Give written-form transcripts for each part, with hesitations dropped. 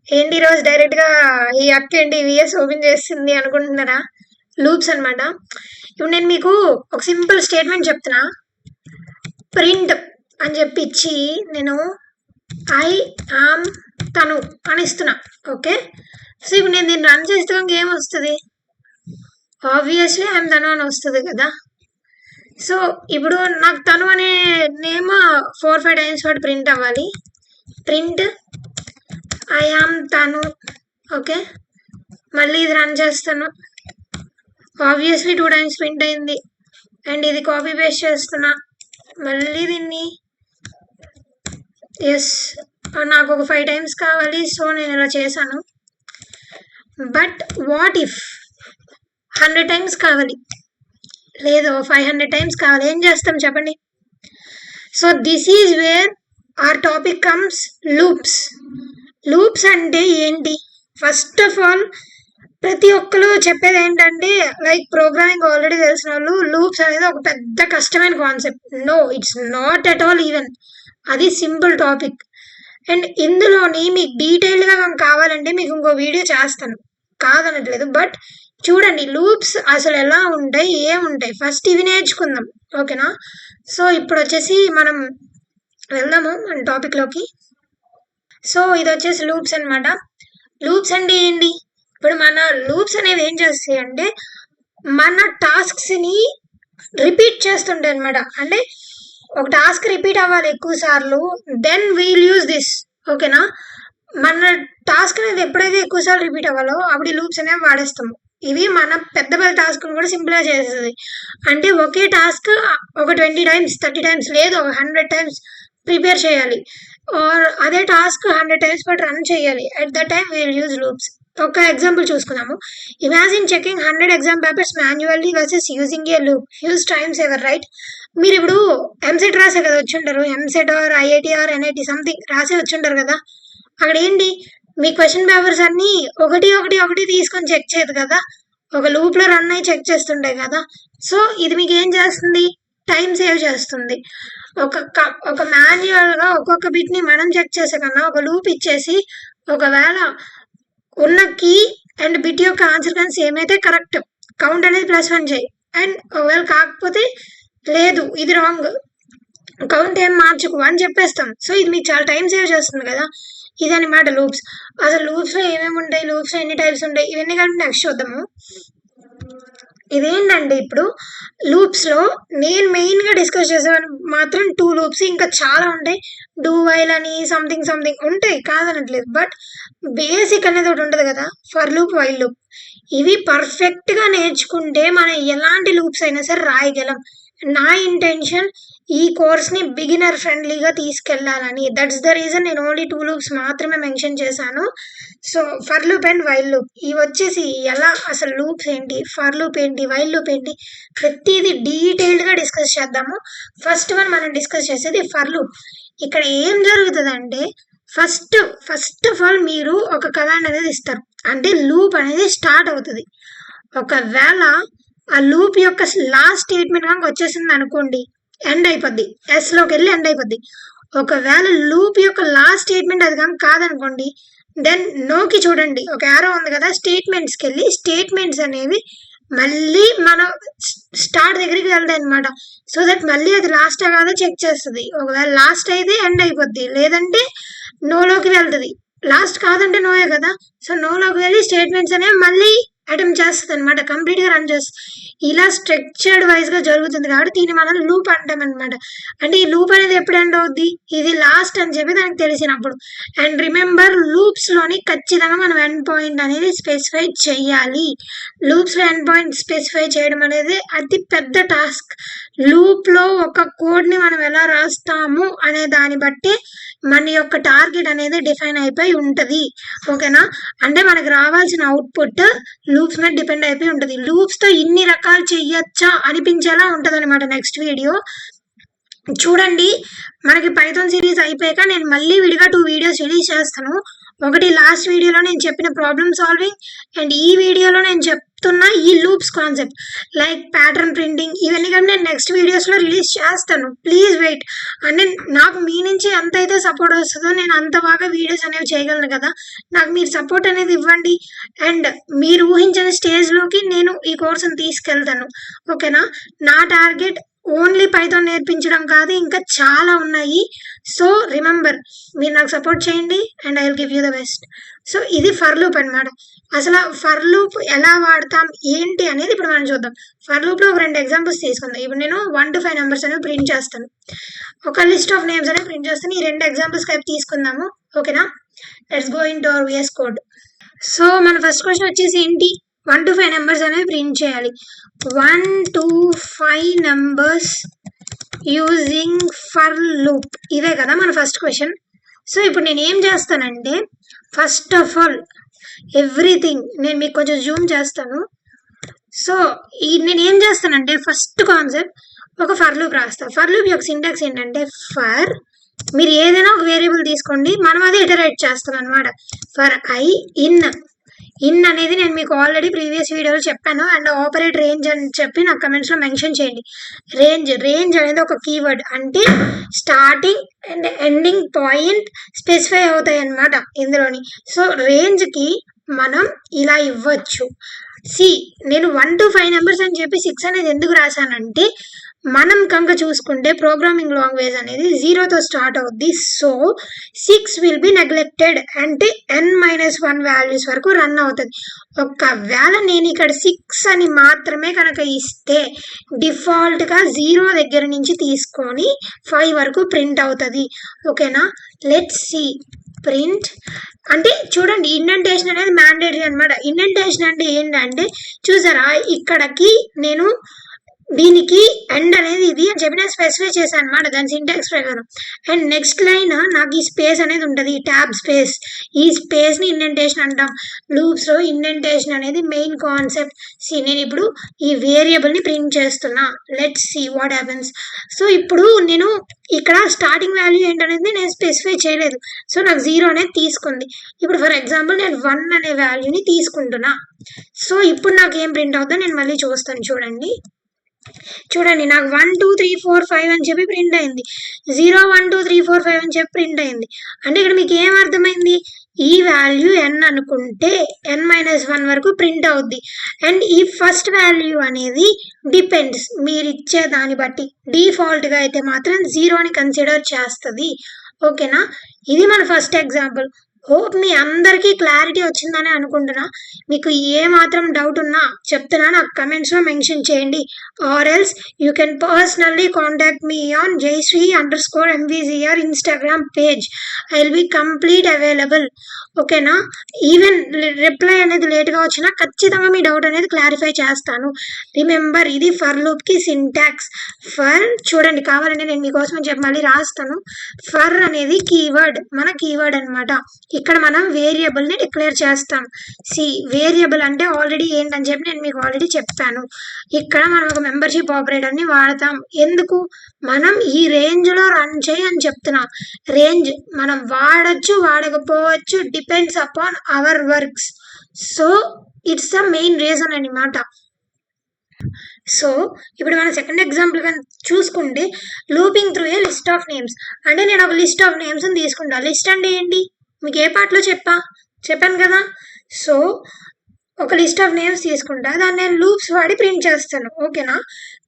ఏంటి ఈరోజు డైరెక్ట్ గా ఈ అక్క ఏంటి విఎస్ ఓపెన్ చేస్తుంది అనుకుంటున్నారా? లూప్స్ అన్నమాట. ఇప్పుడు నేను మీకు ఒక సింపుల్ స్టేట్మెంట్ చెప్తున్నా. ప్రింట్ అని చెప్పి ఇచ్చి నేను ఐ ఆమ్ తను అని ఇస్తున్నా. ఓకే, సో ఇప్పుడు నేను దీన్ని రన్ చేస్తే కనుక ఏం వస్తుంది? ఆబ్వియస్లీ ఐఎమ్ తను అని వస్తుంది కదా. సో ఇప్పుడు నాకు తను అనే నేమ్ 4-5 టైమ్స్ పాటు ప్రింట్ అవ్వాలి. ప్రింట్ ఐ ఆమ్ తను. ఓకే, మళ్ళీ ఇది రన్ చేస్తాను. ఆబ్వియస్లీ 2 టైమ్స్ ప్రింట్ అయింది. అండ్ ఇది కాపీ పేస్ట్ చేస్తున్నా. మళ్ళీ దీన్ని ఎస్, నాకు ఒక 5 టైమ్స్ కావాలి, సో నేను ఇలా చేశాను. బట్ వాట్ ఇఫ్ 100 టైమ్స్ కావాలి, లేదు 500 టైమ్స్ కావాలి, ఏం చేస్తాం చెప్పండి? So this is where our topic comes loops. Loops అంటే ఏంటి? ఫస్ట్ ఆఫ్ ఆల్ ప్రతి ఒక్కరు చెప్పేది ఏంటంటే, లైక్ ప్రోగ్రామింగ్ ఆల్రెడీ తెలిసిన వాళ్ళు లూప్స్ అనేది ఒక పెద్ద కష్టమైన concept. No, it's not at all even. అది సింపుల్ టాపిక్. అండ్ ఇందులోని మీకు డీటెయిల్గా కావాలంటే మీకు ఇంకో వీడియో చేస్తాను, కాదనట్లేదు. బట్ చూడండి లూప్స్ అసలు ఎలా ఉంటాయి, ఏముంటాయి, ఫస్ట్ ఇవి నేర్చుకుందాం. ఓకేనా? సో ఇప్పుడు వచ్చేసి మనం వెళ్దాము మన టాపిక్లోకి. సో ఇది వచ్చేసి లూప్స్ అనమాట. లూప్స్ అంటే ఏంటి? ఇప్పుడు మన లూప్స్ అనేవి ఏం చేస్తాయి అంటే మన టాస్క్స్ని రిపీట్ చేస్తుంటాయి అనమాట. అంటే ఒక టాస్క్ రిపీట్ అవ్వాలి ఎక్కువ సార్లు, దెన్ వీల్ యూజ్ దిస్. ఓకేనా? మన టాస్క్ అనేది ఎప్పుడైతే ఎక్కువ సార్లు రిపీట్ అవ్వాలో అప్పుడు ఈ లూప్స్ అనేవి వాడేస్తాము. ఇవి మన పెద్ద పెద్ద టాస్క్ కూడా సింపుల్గా చేస్తుంది. అంటే ఒకే టాస్క్ ఒక 20 టైమ్స్ 30 టైమ్స్ లేదు ఒక 100 టైమ్స్ ప్రిపేర్ చేయాలి, ఆర్ అదే టాస్క్ 100 టైమ్స్ పాటు రన్ చేయాలి. At the time we'll use loops. ఒక ఎగ్జాంపుల్ చూసుకుందాము. Imagine checking 100 exam papers manually versus using a loop. Huge times ever, right? మీరు ఇప్పుడు ఎంసెట్ రాసే కదా వచ్చుంటారు, EAMCET or IIT or NIT something రాసే వచ్చుంటారు కదా. అక్కడ ఏంటి, మీ క్వశ్చన్ పేపర్స్ అన్ని ఒకటి ఒకటి ఒకటి తీసుకొని చెక్ చేయదు కదా, ఒక లూప్ లో రన్ అయ్యి చెక్ చేస్తుంటాయి కదా. సో ఇది మీకు ఏం చేస్తుంది? టైం సేవ్ చేస్తుంది. ఒక మాన్యువల్ గా ఒక్కొక్క బిట్ ని మనం చెక్ చేసే కన్నా ఒక లూప్ ఇచ్చేసి ఒకవేళ ఉన్న కీ అండ్ బిట్ యొక్క ఆన్సర్ కానీ సేమ్ అయితే కరెక్ట్, కౌంట్ అనేది +1 చేయి. అండ్ ఒకవేళ కాకపోతే లేదు ఇది రాంగ్, కౌంట్ ఏం మార్చుకు అని చెప్పేస్తాం. సో ఇది మీకు చాలా టైం సేవ్ చేస్తుంది కదా. ఇదన్నమాట లూప్స్. అసలు లూప్స్ లో ఏమేమి ఉంటాయి, లూప్స్ లో ఎన్ని టైప్స్ ఉంటాయి, ఇవన్నీ కానీ నెక్స్ట్ చూద్దాము. ఇదేంటంటే ఇప్పుడు లూప్స్ లో నేను మెయిన్ గా డిస్కస్ చేసేవని మాత్రం 2 లూప్స్, ఇంకా చాలా ఉంటాయి. డూ వైల్ అని సంథింగ్ సంథింగ్ ఉంటాయి, కాదనట్లేదు. బట్ బేసిక్ అనేది ఒకటి ఉంటుంది కదా, ఫర్ లూప్, వైల్ లూప్. ఇవి పర్ఫెక్ట్ గా నేర్చుకుంటే మనం ఎలాంటి లూప్స్ అయినా సరే రాయగలం. నా ఇంటెన్షన్ ఈ కోర్స్ ని బిగినర్ ఫ్రెండ్లీగా తీసుకెళ్లాలని. దట్స్ ద రీజన్ నేను ఓన్లీ 2 లూప్స్ మాత్రమే మెన్షన్ చేశాను. So for loop and while loop. ఇవి వచ్చేసి ఎలా, అసలు లూప్స్ ఏంటి, ఫర్ లూప్ ఏంటి, వైల్ లూప్ ఏంటి, ప్రతిదీ డీటెయిల్డ్ గా డిస్కస్ చేద్దాము. ఫస్ట్ వన్ మనం డిస్కస్ చేసేది ఫర్ లూప్. ఇక్కడ ఏం జరుగుతుందంటే ఫస్ట్ ఆఫ్ ఆల్ మీరు ఒక కమాండ్ అనేది ఇస్తారు, అంటే లూప్ అనేది స్టార్ట్ అవుతుంది. ఒకవేళ ఆ లూప్ యొక్క లాస్ట్ స్టేట్మెంట్ కనుక వచ్చేసింది అనుకోండి, ఎండ్ అయిపోద్ది, ఎస్ లోకి వెళ్ళి ఎండ్ అయిపోద్ది. ఒకవేళ లూప్ యొక్క లాస్ట్ స్టేట్మెంట్ అది కనుక కాదనుకోండి, దెన్ నోకి చూడండి ఒక యారో ఉంది కదా, స్టేట్మెంట్స్కి వెళ్ళి స్టేట్మెంట్స్ అనేవి మళ్ళీ మనం స్టార్ట్ దగ్గరికి వెళ్తాయి అనమాట. సో దట్ మళ్ళీ అది లాస్ట్ కాదో చెక్ చేస్తుంది. ఒకవేళ లాస్ట్ అయితే ఎండ్ అయిపోద్ది, లేదంటే నోలోకి వెళ్తుంది. లాస్ట్ కాదంటే నోయే కదా, సో నోలోకి వెళ్ళి స్టేట్మెంట్స్ అనేవి మళ్ళీ అటెంప్ట్ చేస్తుంది అనమాట, కంప్లీట్ గా రన్ చేస్తుంది. ఇలా స్ట్రక్చర్డ్ వైజ్ గా జరుగుతుంది కాబట్టి దీన్ని మనం లూప్ అంటాం అనమాట. అంటే ఈ లూప్ అనేది ఎప్పుడు ఎండ్ అవుద్ది, ఇది లాస్ట్ అని చెప్పి దానికి తెలిసినప్పుడు. అండ్ రిమెంబర్, లూప్స్ లోని ఖచ్చితంగా మనం ఎండ్ పాయింట్ అనేది స్పెసిఫై చేయాలి. లూప్స్ లో ఎండ్ పాయింట్ స్పెసిఫై చేయడం అనేది అతి పెద్ద టాస్క్. లూప్ లో ఒక కోడ్ ని మనం ఎలా రాస్తాము అనే దాన్ని బట్టి మన యొక్క టార్గెట్ అనేది డిఫైన్ అయిపోయి ఉంటది. ఓకేనా? అంటే మనకు రావాల్సిన అవుట్పుట్ లూప్స్ మీద డిపెండ్ అయిపోయి ఉంటుంది. లూప్స్ తో ఇన్ని రకాలు చెయ్యొచ్చా అనిపించేలా ఉంటది అనమాట. నెక్స్ట్ వీడియో చూడండి. మనకి పైథాన్ సిరీస్ అయిపోయాక నేను మళ్ళీ విడిగా 2 వీడియోస్ రిలీజ్ చేస్తాను. ఒకటి లాస్ట్ వీడియోలో నేను చెప్పిన ప్రాబ్లమ్ సాల్వింగ్, అండ్ ఈ వీడియోలో నేను చెప్తున్నా ఈ loops concept like pattern printing ఇవన్నీ కానీ నేను నెక్స్ట్ వీడియోస్లో రిలీజ్ చేస్తాను. Please wait. అంటే నాకు మీ నుంచి ఎంత అయితే సపోర్ట్ వస్తుందో నేను అంత బాగా వీడియోస్ అనేవి చేయగలను కదా. నాకు మీరు సపోర్ట్ అనేది ఇవ్వండి అండ్ మీరు ఊహించిన స్టేజ్లోకి నేను ఈ కోర్సును తీసుకెళ్తాను. ఓకేనా. నా టార్గెట్ ఓన్లీ పైథాన్ నేర్పించడం కాదు, ఇంకా చాలా ఉన్నాయి. సో రిమెంబర్, మీరు నాకు సపోర్ట్ చేయండి and I will give you the best. So ఇది ఫర్ లూప్ అనమాట. అసలు ఫర్ లూప్ ఎలా వాడతాం ఏంటి అనేది ఇప్పుడు మనం చూద్దాం. ఫర్ లూప్లో ఒక 2 ఎగ్జాంపుల్స్ తీసుకుందాం. ఇప్పుడు నేను 1 to 5 నెంబర్స్ అనేవి ప్రింట్ చేస్తాను, ఒక లిస్ట్ ఆఫ్ నేమ్స్ అనేవి ప్రింట్ చేస్తాను. ఈ 2 ఎగ్జాంపుల్స్ కలిపి తీసుకుందాము. ఓకేనా. Let's go in to our VS code. So మన ఫస్ట్ క్వశ్చన్ వచ్చేసి ఏంటి, 1 to 5 నెంబర్స్ అనేవి ప్రింట్ చేయాలి. 1 to 5 numbers using for loop, ఇదే కదా మన ఫస్ట్ క్వశ్చన్. సో ఇప్పుడు నేను ఏం చేస్తానంటే ఫస్ట్ ఆఫ్ ఆల్ ఎవ్రీథింగ్ నేను మీకు కొంచెం జూమ్ చేస్తాను. సో నేను ఏం చేస్తానంటే ఫస్ట్ కాన్సెప్ట్ ఒక ఫర్ లూప్ రాస్తాను. ఫర్ లూప్ యొక్క సింటాక్స్ ఏంటంటే ఫర్, మీరు ఏదైనా ఒక వేరియబుల్ తీసుకోండి, మనం అది ఇటరేట్ చేస్తాం అనమాట. ఫర్ ఐ ఇన్ అనేది నేను మీకు ఆల్రెడీ ప్రీవియస్ వీడియోలో చెప్పాను. అండ్ ఆపరేట్ రేంజ్ అని చెప్పి నాకు కమెంట్స్లో మెన్షన్ చేయండి. రేంజ్ అనేది ఒక కీవర్డ్, అంటే starting and ending point specify అవుతాయి అన్నమాట ఇందులోని. సో రేంజ్కి మనం ఇలా ఇవ్వచ్చు. నేను 1 to 5 నెంబర్స్ అని చెప్పి 6 అనేది ఎందుకు రాశానంటే, మనం కనుక చూసుకుంటే ప్రోగ్రామింగ్ లాంగ్వేజ్ అనేది 0తో స్టార్ట్ అవుద్ది. సో 6 విల్ బి నెగ్లెక్టెడ్, అంటే n-1 వాల్యూస్ వరకు రన్ అవుతుంది. ఒకవేళ నేను ఇక్కడ 6 అని మాత్రమే కనుక ఇస్తే డిఫాల్ట్గా 0 దగ్గర నుంచి తీసుకొని 5 వరకు ప్రింట్ అవుతుంది. ఓకేనా. లెట్స్ సి ప్రింట్ అంటే చూడండి, ఇండెంటేషన్ అనేది మ్యాండేటరీ అనమాట. ఇండెంటేషన్ అంటే ఏంటంటే చూసారా, ఇక్కడికి నేను దీనికి ఎండ్ అనేది ఇది అని చెప్పి నేను స్పెసిఫై చేశాను అనమాట దాని సింటాక్స్ ప్రకారం. అండ్ నెక్స్ట్ లైన్ నాకు ఈ స్పేస్ అనేది ఉంటుంది, ట్యాబ్ స్పేస్. ఈ స్పేస్ని ఇండెంటేషన్ అంటాం. లూప్స్లో ఇండెంటేషన్ అనేది మెయిన్ కాన్సెప్ట్. నేను ఇప్పుడు ఈ వేరియబుల్ని ప్రింట్ చేస్తున్నా. Let's see what happens. So ఇప్పుడు నేను ఇక్కడ స్టార్టింగ్ వాల్యూ ఏంటనేది నేను స్పెసిఫై చేయలేదు. సో నాకు 0 అనేది తీసుకుంది. ఇప్పుడు ఫర్ ఎగ్జాంపుల్ నేను 1 అనే వాల్యూని తీసుకుంటున్నా. సో ఇప్పుడు నాకు ఏం ప్రింట్ అవుతుందో నేను మళ్ళీ చూస్తాను. చూడండి నాకు 1 2 3 4 5 అని చెప్పి ప్రింట్ అయింది. 0 1 2 3 4 5 అని చెప్పి ప్రింట్ అయింది. అంటే ఇక్కడ మీకు ఏం అర్థమైంది, ఈ వాల్యూ n అనుకుంటే n-1 వరకు ప్రింట్ అవుద్ది. అండ్ ఈ ఫస్ట్ వాల్యూ అనేది డిపెండ్స్, మీరు ఇచ్చే దాన్ని బట్టి. డిఫాల్ట్గా అయితే మాత్రం 0 అని కన్సిడర్ చేస్తుంది. ఓకేనా. ఇది మన ఫస్ట్ ఎగ్జాంపుల్. హోప్ మీ అందరికీ క్లారిటీ వచ్చిందని అనుకుంటున్నా. మీకు ఏ మాత్రం డౌట్ ఉన్నా చెప్తున్నా, నాకు కమెంట్స్లో మెన్షన్ చేయండి. Or else you can personally contact me on jayashree_mvcr Instagram page. I will be complete available. ఓకేనా. ఈవెన్ రిప్లై అనేది లేట్గా వచ్చినా ఖచ్చితంగా మీ డౌట్ అనేది క్లారిఫై చేస్తాను. రిమెంబర్, ఇది ఫర్ లూప్కి సింటాక్స్. ఫర్ చూడండి, కావాలంటే నేను మీకోసం చెప్పి మళ్ళీ రాస్తాను. ఫర్ అనేది కీవర్డ్, మన కీవర్డ్ అనమాట. ఇక్కడ మనం వేరియబుల్ని డిక్లేర్ చేస్తాం. వేరియబుల్ అంటే ఆల్రెడీ ఏంటని చెప్పి నేను మీకు ఆల్రెడీ చెప్పాను. ఇక్కడ మనం ఒక మెంబర్షిప్ ఆపరేటర్ని వాడతాం. ఎందుకు, మనం ఈ రేంజ్లో రన్ చేయి అని చెప్తున్నాం. రేంజ్ మనం వాడచ్చు వాడకపోవచ్చు, depends upon our works. So it's the main reason అనమాట. సో ఇప్పుడు మన సెకండ్ ఎగ్జాంపుల్ కానీ చూసుకుంటే looping through a list of names. అంటే నేను ఒక లిస్ట్ ఆఫ్ నేమ్స్ తీసుకుంటా. లిస్ట్ అంటే ఏంటి మీకు ఏ పార్ట్లో చెప్పాను కదా. సో ఒక లిస్ట్ ఆఫ్ నేమ్స్ తీసుకుంటా, దాన్ని నేను లూప్స్ వాడి ప్రింట్ చేస్తాను. ఓకేనా.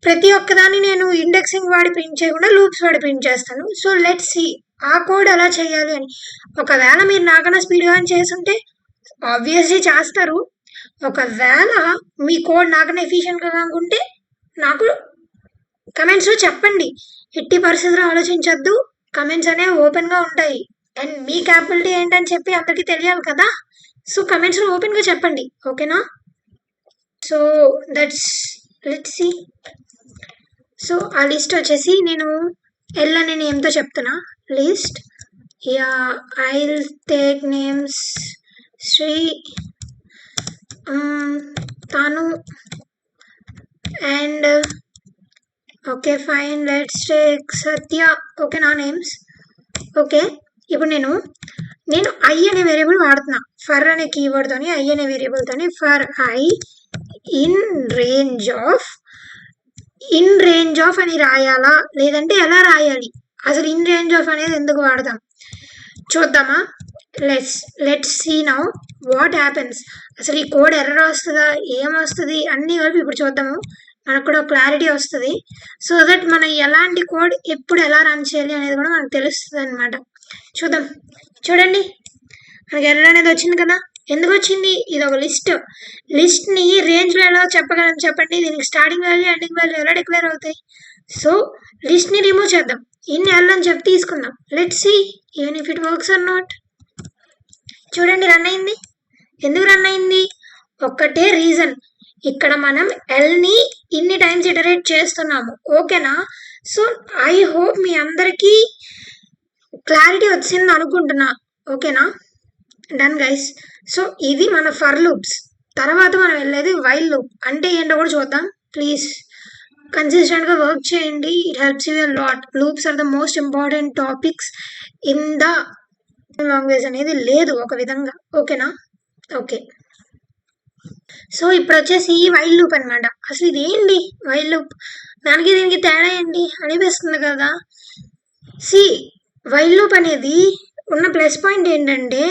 ప్రతి ఒక్కదాన్ని నేను ఇండెక్సింగ్ వాడి ప్రింట్ చేయకుండా లూప్స్ వాడి ప్రింట్ చేస్తాను. సో లెట్స్ సీ ఆ కోడ్ ఎలా చేయాలి అని. ఒకవేళ మీరు నాకన్నా స్పీడ్గా చేస్తుంటే ఆబ్వియస్లీ చేస్తారు. ఒకవేళ మీ కోడ్ నాకన్నా ఎఫిషియెంట్గా అనుకుంటే నాకు కమెంట్స్లో చెప్పండి. ఎట్టి పరిస్థితుల్లో ఆలోచించద్దు, కమెంట్స్ అనేవి ఓపెన్గా ఉంటాయి. అండ్ మీ క్యాపబిలిటీ ఏంటని చెప్పి అందరికీ తెలియాలి కదా. సో కమెంట్స్లో ఓపెన్గా చెప్పండి. ఓకేనా. So let's see. సో ఆ లిస్ట్ వచ్చేసి నేను ఎల్ అనే నేమ్తో చెప్తున్నా. List I will take names Shri, తను and okay fine let's take Satya. Okay నా నేమ్స్. ఓకే ఇప్పుడు నేను ఐ అనే వేరియబుల్ వాడుతున్నా. ఫర్ అనే కీవర్డ్తోని ఐ అనే వేరియబుల్తోని for I in range of అని రాయాలా, లేదంటే ఎలా రాయాలి, అసలు ఇన్ రేంజ్ ఆఫ్ అనేది ఎందుకు వాడతాం చూద్దామా. Let's see now what happens. అసలు ఈ కోడ్ ఎర్రర్ వస్తుందా, ఏమొస్తుంది అన్నీ కలిపి ఇప్పుడు చూద్దాము. మనకు కూడా క్లారిటీ వస్తుంది. సో దట్ మనం ఎలాంటి కోడ్ ఎప్పుడు ఎలా రన్ చేయాలి అనేది కూడా మనకు తెలుస్తుంది అనమాట. చూద్దాం. చూడండి, మనకి ఎర్రర్ అనేది వచ్చింది కదా. ఎందుకు వచ్చింది? ఇది ఒక లిస్ట్ని రేంజ్లో ఎలా చెప్పగలం చెప్పండి. దీనికి స్టార్టింగ్ వాల్యూ ఎండింగ్ వాల్యూ ఎలా డిక్లేర్ అవుతాయి? సో లిస్ట్ని రిమూవ్ చేద్దాం. ఇన్ ఎల్ అని చెప్పి తీసుకుందాం. Let's see even if it works or not. చూడండి, రన్ అయింది. ఎందుకు రన్ అయింది? ఒక్కటే రీజన్, ఇక్కడ మనం ఎల్ని ఇన్ని టైమ్స్ ఇటరేట్ చేస్తున్నాము. ఓకేనా? సో ఐ హోప్ మీ అందరికీ క్లారిటీ వచ్చింది అనుకుంటున్నా. ఓకేనా? Done guys. సో ఇది మన ఫర్ లూప్స్. తర్వాత మనం వెళ్ళేది వైల్ లూప్. అంటే ఏంటో కూడా చూద్దాం. ప్లీజ్ కన్సిస్టెంట్గా వర్క్ చేయండి. It helps you a lot. Loops are the most important topics in the language అనేది లేదు ఒక విధంగా. ఓకేనా? ఓకే. సో ఇప్పుడు వచ్చేసి వైల్ లూప్ అనమాట. అసలు ఇది ఏంటి వైల్ లూప్? దానికి దీనికి తేడా ఏంటి అనిపిస్తుంది కదా. సి, వైల్ లూప్ అనేది ఉన్న ప్లస్ పాయింట్ ఏంటంటే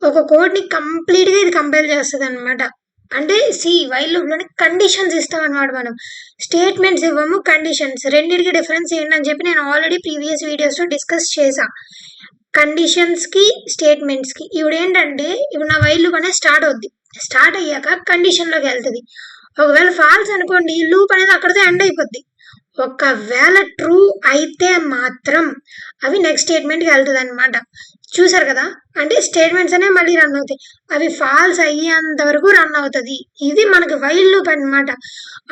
ఒక కోడ్ని కంప్లీట్గా ఇది కంపైల్ చేస్తుంది అనమాట. అంటే వైల్ లూప్లోనే కండిషన్స్ ఇస్తాం అనమాట. మనం స్టేట్మెంట్స్ ఇవ్వము, కండిషన్స్. రెండింటికి డిఫరెన్స్ ఏంటని చెప్పి నేను ఆల్రెడీ ప్రీవియస్ వీడియోస్లో డిస్కస్ చేశా. కండిషన్స్కి స్టేట్మెంట్స్కి. ఇప్పుడు ఏంటంటే ఇప్పుడు నా వైల్ లూప్ అనేది స్టార్ట్ అవుద్ది. స్టార్ట్ అయ్యాక కండిషన్లోకి వెళ్తుంది. ఒకవేళ ఫాల్స్ అనుకోండి, లూప్ అనేది అక్కడితో ఎండ్ అయిపోద్ది. ఒకవేళ ట్రూ అయితే మాత్రం అవి నెక్స్ట్ స్టేట్మెంట్కి వెళ్తుంది అనమాట. చూసారు కదా, అంటే స్టేట్మెంట్స్ అనేవి మళ్ళీ రన్ అవుతాయి. అవి ఫాల్స్ అయ్యేంత వరకు రన్ అవుతుంది. ఇది మనకి వైల్ లూప్ అనమాట.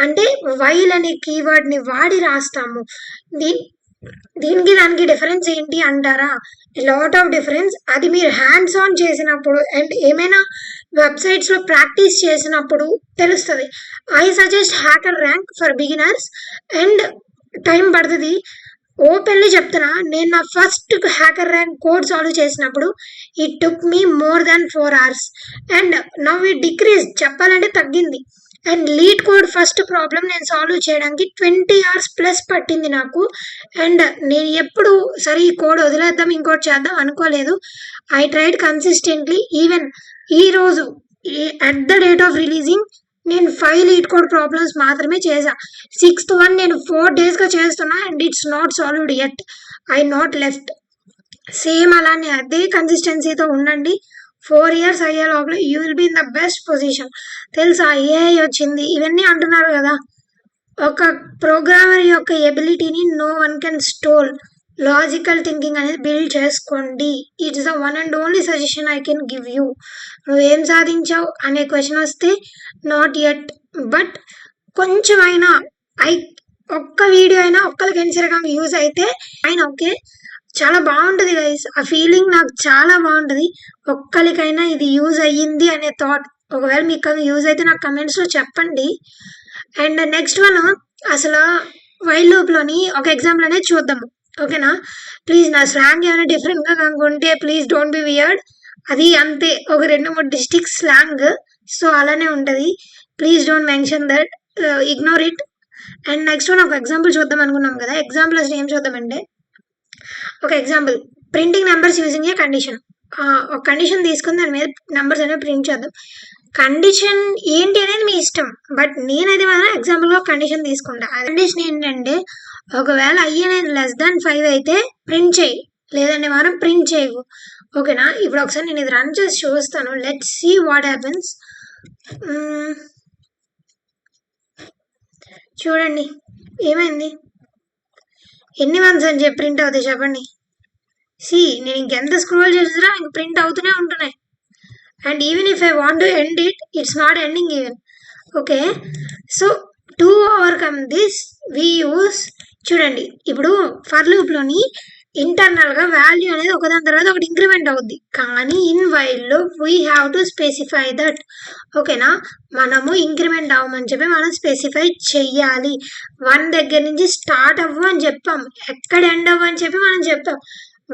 అంటే వైల్ అనే కీవర్డ్ని వాడి రాస్తాము. దీనికి దానికి డిఫరెన్స్ ఏంటి అంటారా? Lot of difference. అది మీరు హ్యాండ్స్ ఆన్ చేసినప్పుడు అండ్ ఏమైనా వెబ్సైట్స్లో ప్రాక్టీస్ చేసినప్పుడు తెలుస్తుంది. I suggest HackerRank for beginners. And time పడుతుంది. ఓపెన్లీ చెప్తున్నా, నేను నా first HackerRank code solve చేసినప్పుడు it took me more than 4 hours. And now it decrease, చెప్పాలంటే తగ్గింది. And LeetCode first problem నేను సాల్వ్ చేయడానికి 20 hours ప్లస్ పట్టింది నాకు. అండ్ నేను ఎప్పుడు సరే ఈ కోడ్ వదిలేద్దాం ఇంకోటి చేద్దాం అనుకోలేదు. I tried consistently. ఈవెన్ ఈరోజు at the date of releasing నేను 5 లీడ్ కోడ్ ప్రాబ్లమ్స్ మాత్రమే చేశా. 6th one నేను 4 daysగా చేస్తున్నా. And it's not solved yet. I not left. Same అలానే అదే కన్సిస్టెన్సీతో ఉండండి. 4 years అయ్యే లోపల you will be in the best position. తెలుసా, ఏఐ వచ్చింది ఇవన్నీ అంటున్నారు కదా. ఒక ప్రోగ్రామర్ యొక్క ఎబిలిటీని no one can stole. Logical thinking అనేది బిల్డ్ చేసుకోండి. It's the one and only suggestion I can give you. నువ్వేం సాధించావు అనే క్వశ్చన్ వస్తే నాట్ యట్, బట్ కొంచెమైనా ఒక్క వీడియో అయినా ఒక్కరికి ఎన్సరకంగా యూజ్ అయితే అయినా ఓకే, చాలా బాగుంటుంది గైస్. ఆ ఫీలింగ్ నాకు చాలా బాగుంటుంది. ఒక్కరికైనా ఇది యూజ్ అయ్యింది అనే థాట్. ఒకవేళ మీకు యూజ్ అయితే నాకు కమెంట్స్లో చెప్పండి. అండ్ నెక్స్ట్ వన్, అసలు వైల్ లూప్లోని ఒక ఎగ్జాంపుల్ అనేది చూద్దాము. ఓకేనా? ప్లీజ్ నా స్లాంగ్ ఏమైనా డిఫరెంట్గా కనుక్కుంటే ప్లీజ్ డోంట్ బి వియర్డ్. అది అంతే, ఒక 2-3 డిస్ట్రిక్ట్ స్లాంగ్. సో అలానే ఉంటుంది. Please don't mention that, ignore it. And next one ఒక ఎగ్జాంపుల్ చూద్దాం అనుకున్నాం కదా. ఎగ్జాంపుల్ అసలు ఏం చూద్దామంటే, ఒక example printing numbers using a condition. ఒక కండిషన్ తీసుకుని దాని మీద నెంబర్స్ అనేవి ప్రింట్ చేద్దాం. కండిషన్ ఏంటి అనేది మీ ఇష్టం, బట్ నేనైతే మాత్రం ఎగ్జాంపుల్గా కండిషన్ తీసుకుంటా. కండిషన్ ఏంటంటే ఒకవేళ i అనేది <5 అయితే ప్రింట్ చేయి, లేదంటే మనం ప్రింట్ చేయవు. ఓకేనా? ఇప్పుడు ఒకసారి నేను ఇది రన్ చేసి చూస్తాను. Let's see what happens. చూడండి ఏమైంది, ఎన్ని వన్స్ అని చెప్పి ప్రింట్ అవుతాయి చెప్పండి. నేను ఇంకెంత స్క్రోల్ చేసినా ఇంక ప్రింట్ అవుతూనే ఉంటున్నాయి. And even if I want to end it, it's not ending even. Okay, so to overcome this we use, చూడండి ఇప్పుడు ఫర్ లూప్లోని ఇంటర్నల్గా వాల్యూ అనేది ఒకదాని తర్వాత ఒకటి ఇంక్రిమెంట్ అవుద్ది. కానీ in while loop we have to specify that. ఓకేనా? మనము ఇంక్రిమెంట్ అవ్వమని చెప్పి మనం స్పెసిఫై చెయ్యాలి. 1 దగ్గర నుంచి స్టార్ట్ అవ్వు అని చెప్పాం, ఎక్కడ ఎండ్ అవ్వు అని చెప్పి మనం చెప్పాం.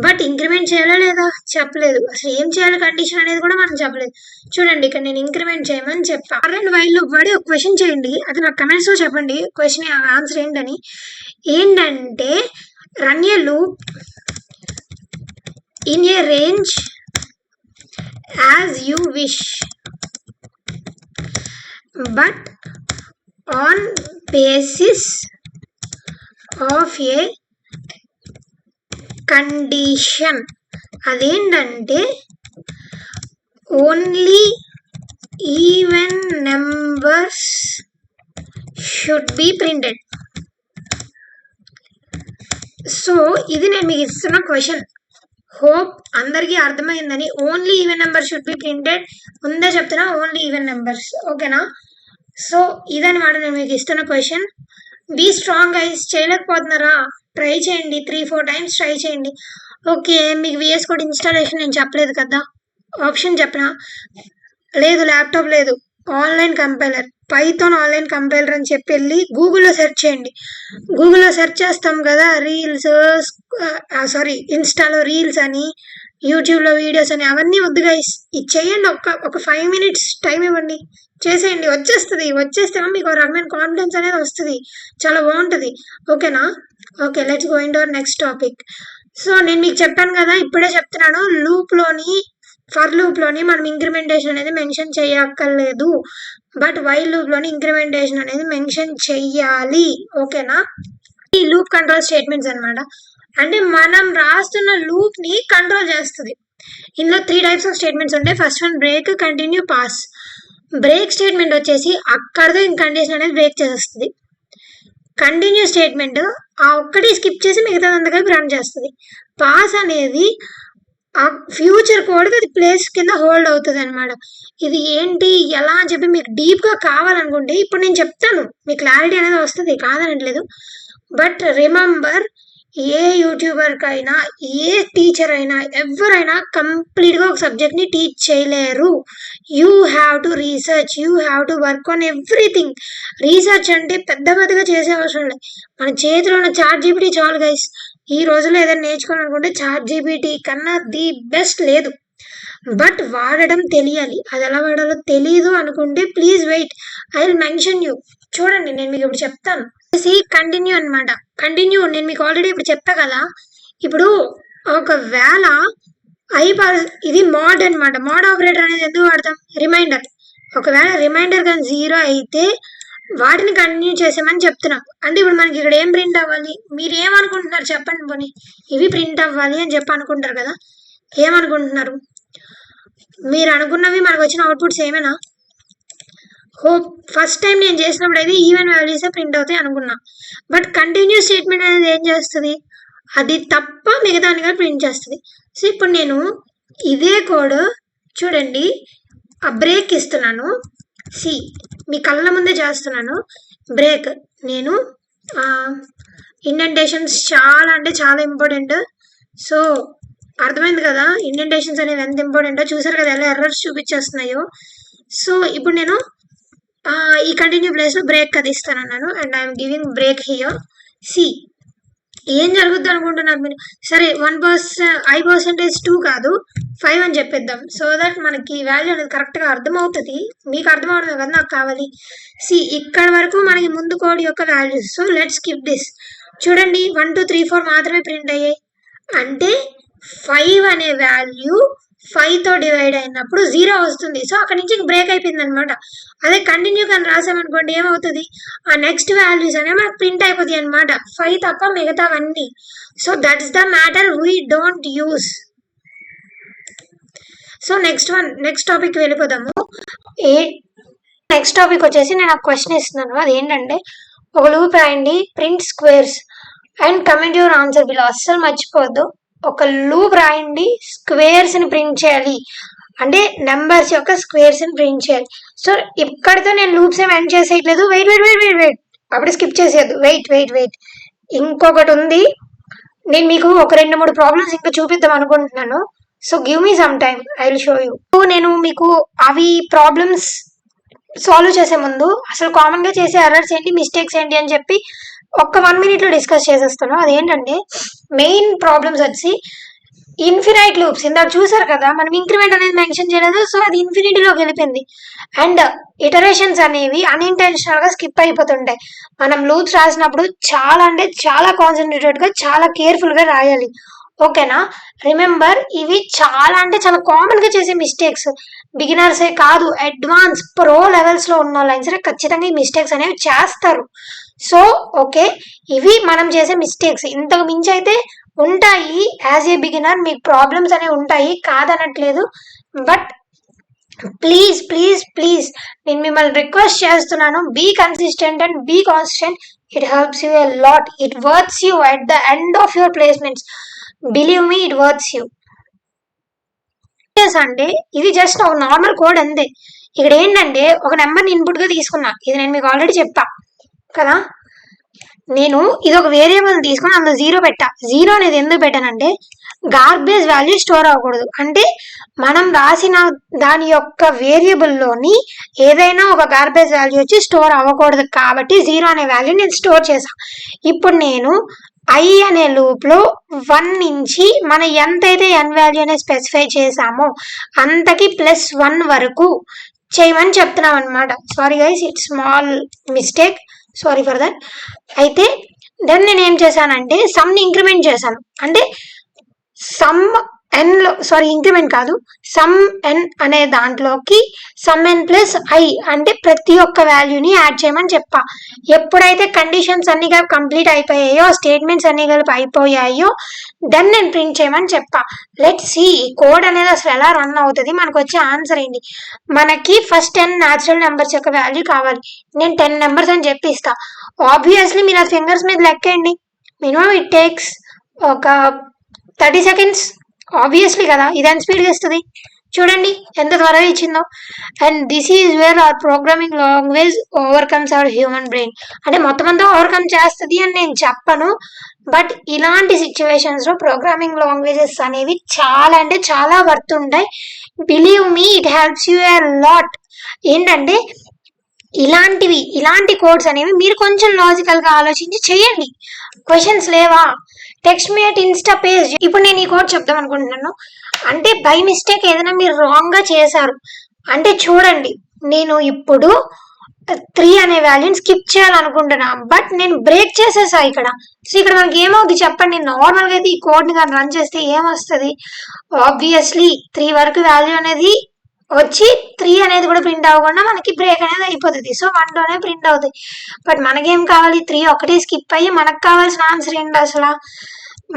బట్ ఇంక్రిమెంట్ చేయాలా లేదా చెప్పలేదు. అసలు ఏం చేయాలి కండిషన్ అనేది కూడా మనం చెప్పలేదు. చూడండి ఇక్కడ నేను ఇంక్రిమెంట్ చేయమని చెప్పా. అండ్ వైల్ లూప్ వాడి ఒక క్వశ్చన్ చేయండి, అది నాకు కమెంట్స్ లో చెప్పండి క్వశ్చన్ ఆన్సర్ ఏంటని. ఏంటంటే run a loop in a range as you wish but on basis of a condition. అదేంటంటే only even numbers should be printed. సో ఇది నేను మీకు ఇస్తున్న క్వశ్చన్. హోప్ అందరికీ అర్థమైందని. Only even number should be printed ముందే చెప్తున్నా, ఓన్లీ ఈవెన్ నెంబర్స్. ఓకేనా? సో ఇదనమాట నేను మీకు ఇస్తున్న క్వశ్చన్. Be strong guys. చేయలేకపోతున్నారా? ట్రై చేయండి, 3-4 టైమ్స్ ట్రై చేయండి. ఓకే, మీకు విఎస్ కోడ్ ఇన్స్టాలేషన్ నేను చెప్పలేదు కదా, ఆప్షన్ చెప్పనా? లేదు, ల్యాప్టాప్ లేదు, online compiler, Python online compiler అని చెప్పి వెళ్ళి గూగుల్లో సెర్చ్ చేయండి. గూగుల్లో సెర్చ్ చేస్తాం కదా రీల్స్, ఇన్స్టాలో రీల్స్ అని, యూట్యూబ్లో వీడియోస్ అని, అవన్నీ వద్దు గైస్. ఇది చేయండి, ఒక 5 minutes టైం ఇవ్వండి, చేసేయండి, వచ్చేస్తే మీకు ఒక రకమైన కాన్ఫిడెన్స్ అనేది వస్తుంది, చాలా బాగుంటుంది. ఓకేనా? Okay, let's go in to our next topic. So నేను మీకు చెప్పాను కదా, ఇప్పుడే చెప్తున్నాను, ఫర్ లూప్లోని మనం ఇంక్రిమెంటేషన్ అనేది మెన్షన్ చేయక్కర్లేదు, బట్ వైల్ లూప్లోని ఇంక్రిమెంటేషన్ అనేది మెన్షన్ చెయ్యాలి. ఓకేనా? ఈ లూప్ కంట్రోల్ స్టేట్మెంట్స్ అనమాట. అంటే మనం రాస్తున్న లూప్ని కంట్రోల్ చేస్తుంది. ఇందులో 3 types ఆఫ్ స్టేట్మెంట్స్ ఉంటాయి. First one break, continue, pass. Break statement వచ్చేసి అక్కడితో ఇంక కండిషన్ అనేది బ్రేక్ చేస్తుంది. కంటిన్యూ స్టేట్మెంట్ ఆ ఒక్కటి స్కిప్ చేసి మిగతాదంతా కలిపి రన్ చేస్తుంది. పాస్ అనేది ఆ ఫ్యూచర్ కోడ్కి అది ప్లేస్ కింద హోల్డ్ అవుతుంది అనమాట. ఇది ఏంటి ఎలా అని చెప్పి మీకు డీప్గా కావాలనుకుంటే ఇప్పుడు నేను చెప్తాను, మీ క్లారిటీ అనేది వస్తుంది, కాదనట్లేదు. బట్ రిమెంబర్, ఏ యూట్యూబర్కైనా ఏ టీచర్ అయినా ఎవరైనా కంప్లీట్గా ఒక సబ్జెక్ట్ని టీచ్ చేయలేరు. You have to research, you have to work on everything. Research అంటే పెద్దగా చేసే అవసరం లేదు, మన చేతిలో ఉన్న ChatGPT చాలు గైస్. ఈ రోజుల్లో ఏదైనా నేర్చుకోవాలనుకుంటే ChatGPT కన్నా ది బెస్ట్ లేదు. బట్ వాడడం తెలియాలి. అది ఎలా వాడాలో తెలియదు అనుకుంటే please wait, I will mention you. చూడండి నేను మీకు ఇప్పుడు చెప్తాను. కంటిన్యూ అనమాట. కంటిన్యూ నేను మీకు ఆల్రెడీ ఇప్పుడు చెప్పా కదా. ఇప్పుడు ఒకవేళ ఇది మోడ్ అనమాట. మోడ్ ఆపరేటర్ అనేది ఎందుకు వాడతాం? రిమైండర్. ఒకవేళ రిమైండర్ కానీ 0 అయితే వాటిని కంటిన్యూ చేసామని చెప్తున్నాం. అంటే ఇప్పుడు మనకి ఇక్కడ ఏం ప్రింట్ అవ్వాలి? మీరు ఏమనుకుంటున్నారు చెప్పండి పోనీ. ఇవి ప్రింట్ అవ్వాలి అని చెప్పి అనుకుంటారు కదా, ఏమనుకుంటున్నారు? మీరు అనుకున్నవి మనకు వచ్చిన అవుట్పుట్స్ ఏమైనా? హోప్ ఫస్ట్ టైం నేను చేసినప్పుడు అయితే ఈవెన్ వాల్యూసే ప్రింట్ అవుతాయి అనుకున్నా. బట్ కంటిన్యూస్ స్టేట్మెంట్ అనేది ఏం చేస్తుంది? అది తప్ప మిగతాని కూడా ప్రింట్ చేస్తుంది. సో ఇప్పుడు నేను ఇదే కోడ్ చూడండి, ఆ బ్రేక్ ఇస్తున్నాను. మీ కళ్ళ ముందే చేస్తున్నాను బ్రేక్. నేను ఇండెంటేషన్స్ చాలా అంటే చాలా ఇంపార్టెంట్. సో అర్థమైంది కదా ఇండెంటేషన్స్ అనేవి ఎంత ఇంపార్టెంటో. చూసారు కదా ఎలా ఎర్రర్స్ చూపించేస్తున్నాయో. సో ఇప్పుడు నేను ఈ కంటిన్యూ ప్లేస్లో బ్రేక్ అది ఇస్తానన్నాను, and I'm giving break here. ఏం జరుగుద్ది అనుకుంటున్నారు మీరు? సరే 1% 2 కాదు 5 అని చెప్పేద్దాం, సో దట్ మనకి వాల్యూ అనేది కరెక్ట్గా అర్థమవుతుంది. మీకు అర్థమవడమే కదా నాకు కావాలి. ఇక్కడ వరకు మనకి ముందు కోడ్ యొక్క values. So let's skip this. చూడండి 1 2 3 4 మాత్రమే ప్రింట్ అయ్యాయి. అంటే 5 అనే వాల్యూ 5తో డివైడ్ అయినప్పుడు 0 వస్తుంది. సో అక్కడి నుంచి బ్రేక్ అయిపోయింది అనమాట. అదే కంటిన్యూ కానీ రాసామనుకోండి ఏమవుతుంది? ఆ నెక్స్ట్ వాల్యూస్ అనేవి మనకు ప్రింట్ అయిపోతాయి అనమాట, 5 తప్ప మిగతావన్నీ. So that's the matter we don't use. So next topic వెళ్ళిపోదాము. నెక్స్ట్ టాపిక్ వచ్చేసి నేను ఒక క్వశ్చన్ ఇస్తున్నాను. అదేంటంటే ఒక లూప్ రాయండి, print squares and comment your answer below. అస్సలు మర్చిపోవద్దు, ఒక లూప్ రాయండి, స్క్వేర్స్ ని ప్రింట్ చేయాలి. అంటే నెంబర్స్ యొక్క స్క్వేర్స్ ని ప్రింట్ చేయాలి. సో ఇక్కడితో నేను లూప్స్ ఏమి ఎండ్ చేసేయట్లేదు. వెయిట్ అప్పుడు స్కిప్ చేసేయద్దు. వెయిట్ ఇంకొకటి ఉంది. నేను మీకు ఒక 2-3 ప్రాబ్లమ్స్ ఇంకా చూపిద్దాం అనుకుంటున్నాను. So give me some time, I will show you. నేను మీకు అవి ప్రాబ్లమ్స్ సాల్వ్ చేసే ముందు అసలు కామన్ గా చేసే ఎర్రర్స్ ఏంటి, మిస్టేక్స్ ఏంటి అని చెప్పి ఒక 1 minute లో డిస్కస్ చేసేస్తాను. అదేంటంటే మెయిన్ ప్రాబ్లమ్స్ వచ్చి ఇన్ఫినైట్ లూప్స్ ఇందాక చూసారు కదా, మనం ఇంక్రిమెంట్ అనేది మెన్షన్ చేయలేదు, సో అది ఇన్ఫినిటీలోకి వెళ్ళిపోయింది. అండ్ ఇటరేషన్స్ అనేవి అన్ఇంటెన్షనల్ గా స్కిప్ అయిపోతుంటాయి. మనం లూప్స్ రాసినప్పుడు చాలా అంటే చాలా కాన్సన్ట్రేటెడ్ గా చాలా కేర్ఫుల్ గా రాయాలి. ఓకేనా? రిమెంబర్, ఇవి చాలా అంటే చాలా కామన్ గా చేసే మిస్టేక్స్. బిగినర్సే కాదు, అడ్వాన్స్ ప్రో లెవెల్స్ లో ఉన్న వాళ్ళైనా సరే ఖచ్చితంగా ఈ మిస్టేక్స్ అనేవి చేస్తారు. సో ఓకే, ఇవి మనం చేసే మిస్టేక్స్. ఇంతకు మించి అయితే ఉంటాయి. యాజ్ ఏ బిగినర్ మీకు ప్రాబ్లమ్స్ అనేవి ఉంటాయి, కాదనట్లేదు. బట్ ప్లీజ్ ప్లీజ్ ప్లీజ్ నేను మిమ్మల్ని రిక్వెస్ట్ చేస్తున్నాను, be consistent and be constant. It helps you a lot. It worths you at the end of your placements. Believe me, it worths you. అంటే ఇది just ఒక normal code అంతే. ఇక్కడ ఏంటంటే ఒక నెంబర్ని ఇన్పుట్ గా తీసుకున్నా, ఇది నేను మీకు ఆల్రెడీ చెప్పా కదా. నేను ఇది ఒక వేరియబుల్ తీసుకుని అందులో 0 పెట్టా. 0 అనేది ఎందుకు పెట్టానంటే గార్బేజ్ వాల్యూ స్టోర్ అవ్వకూడదు. అంటే మనం రాసిన దాని యొక్క వేరియబుల్లోని ఏదైనా ఒక గార్బేజ్ వాల్యూ వచ్చి స్టోర్ అవ్వకూడదు కాబట్టి 0 అనే వాల్యూ నేను స్టోర్ చేశాను. ఇప్పుడు నేను I అనే లూప్ లో 1 నుంచి మనం ఎంతైతే n వాల్యూ అనేది స్పెసిఫై చేసామో అంతకి +1 వరకు చేయమని చెప్తున్నాం అనమాట. Sorry guys, it's small mistake, sorry for that. అయితే దెన్ నేను ఏం చేశానంటే సమ్ని ఇంక్రిమెంట్ చేశాను. అంటే సమ్ ఎన్ లో, సారీ ఇంక్రిమెంట్ కాదు, సమ్ ఎన్ అనే దాంట్లోకి సమ్ ఎన్ ప్లస్ ఐ అంటే ప్రతి ఒక్క వాల్యూని యాడ్ చేయమని చెప్పా. ఎప్పుడైతే కండిషన్స్ అన్ని కలిపి కంప్లీట్ అయిపోయాయో, స్టేట్మెంట్స్ అన్ని కలిపి అయిపోయాయో, దెన్ నేను ప్రింట్ చేయమని చెప్పా. లెట్ సి కోడ్ అనేది అసలు ఎలా రన్ అవుతుంది, మనకు వచ్చే ఆన్సర్ ఏంటి. మనకి ఫస్ట్ 10 న్యాచురల్ నెంబర్స్ యొక్క వాల్యూ కావాలి. నేను 10 నెంబర్స్ అని చెప్పిస్తా. ఆబ్వియస్లీ మీరు ఆ ఫింగర్స్ మీద లెక్కండి. మినిమం ఇట్ టేక్స్ ఒక 30 సెకండ్స్. ఆబ్వియస్లీ కదా, ఇదేం స్పీడ్గా ఇస్తుంది చూడండి ఎంత త్వరగా ఇచ్చిందో. And this is wear hour programming language overcomes our human brain. అంటే మొత్తం అంతా ఓవర్కమ్ చేస్తుంది అని నేను చెప్పను, బట్ ఇలాంటి సిచ్యువేషన్స్ లో ప్రోగ్రామింగ్ లాంగ్వేజెస్ అనేవి చాలా అంటే చాలా వర్త్ ఉంటాయి. Believe me, it helps you a lot. ఏంటంటే ఇలాంటి కోడ్స్ అనేవి మీరు కొంచెం లాజికల్ గా ఆలోచించి చేయండి. క్వశ్చన్స్ లేవా, text me at Insta page. ఇప్పుడు నేను ఈ కోడ్ చెప్దాం అనుకుంటున్నాను. అంటే బై మిస్టేక్ ఏదైనా మీరు రాంగ్ గా చేశారు అంటే చూడండి, నేను ఇప్పుడు 3 అనే వాల్యూని స్కిప్ చేయాలనుకుంటున్నా, బట్ నేను బ్రేక్ చేసేసా ఇక్కడ. సో ఇక్కడ మనకి ఏమవుతుంది చెప్పండి. నార్మల్ గా అయితే ఈ కోడ్ ని కానీ రన్ చేస్తే ఏమొస్తుంది, ఆబ్వియస్లీ 3 వరకు వాల్యూ అనేది వచ్చి 3 అనేది కూడా ప్రింట్ అవ్వకుండా మనకి బ్రేక్ అనేది అయిపోతుంది. సో 1 లోనే ప్రింట్ అవుతుంది. బట్ మనకేం కావాలి, 3 ఒకటి స్కిప్ అయ్యి మనకు కావాల్సిన ఆన్సర్ ఏంటి అసలు.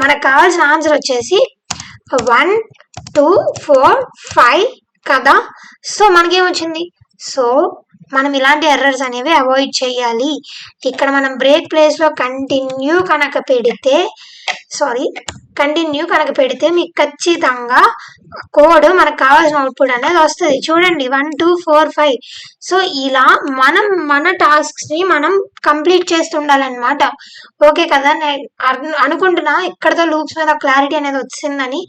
మనకు కావాల్సిన ఆన్సర్ వచ్చేసి 1 2 4 5 కదా. సో మనకేమొచ్చింది. సో మనం ఇలాంటి ఎర్రర్స్ అనేవి అవాయిడ్ చేయాలి. ఇక్కడ మనం బ్రేక్ ప్లేస్ లో కంటిన్యూ కనుక పెడితే మీకు ఖచ్చితంగా కోడ్ మనకు కావాల్సిన అవుట్పుట్ అనేది వస్తుంది. చూడండి 1 2 4 5. సో ఇలా మనం మన టాస్క్స్ ని మనం కంప్లీట్ చేస్తుండాలన్నమాట. ఓకే కదా, నేను అనుకుంటున్నా ఇక్కడతో లూప్స్ మీద క్లారిటీ అనేది వచ్చిందని.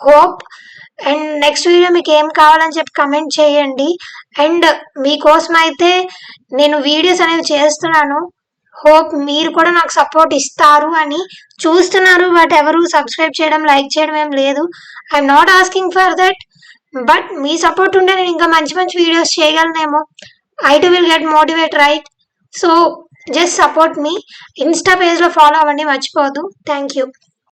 హోప్. అండ్ నెక్స్ట్ వీడియో మీకు ఏం కావాలని చెప్పి కమెంట్ చేయండి. అండ్ మీకోసం అయితే నేను వీడియోస్ అనేవి చేస్తున్నాను. హోప్ మీరు కూడా నాకు సపోర్ట్ ఇస్తారు అని చూస్తున్నారు, బట్ ఎవరు సబ్స్క్రైబ్ చేయడం, లైక్ చేయడం ఏం లేదు. I'm not asking for that, but మీ సపోర్ట్ ఉంటే నేను ఇంకా మంచి మంచి వీడియోస్ చేయగలనేమో. I too will get motivate, right? So just support me. Insta పేజ్లో ఫాలో అవ్వండి, మర్చిపోవద్దు. Thank you.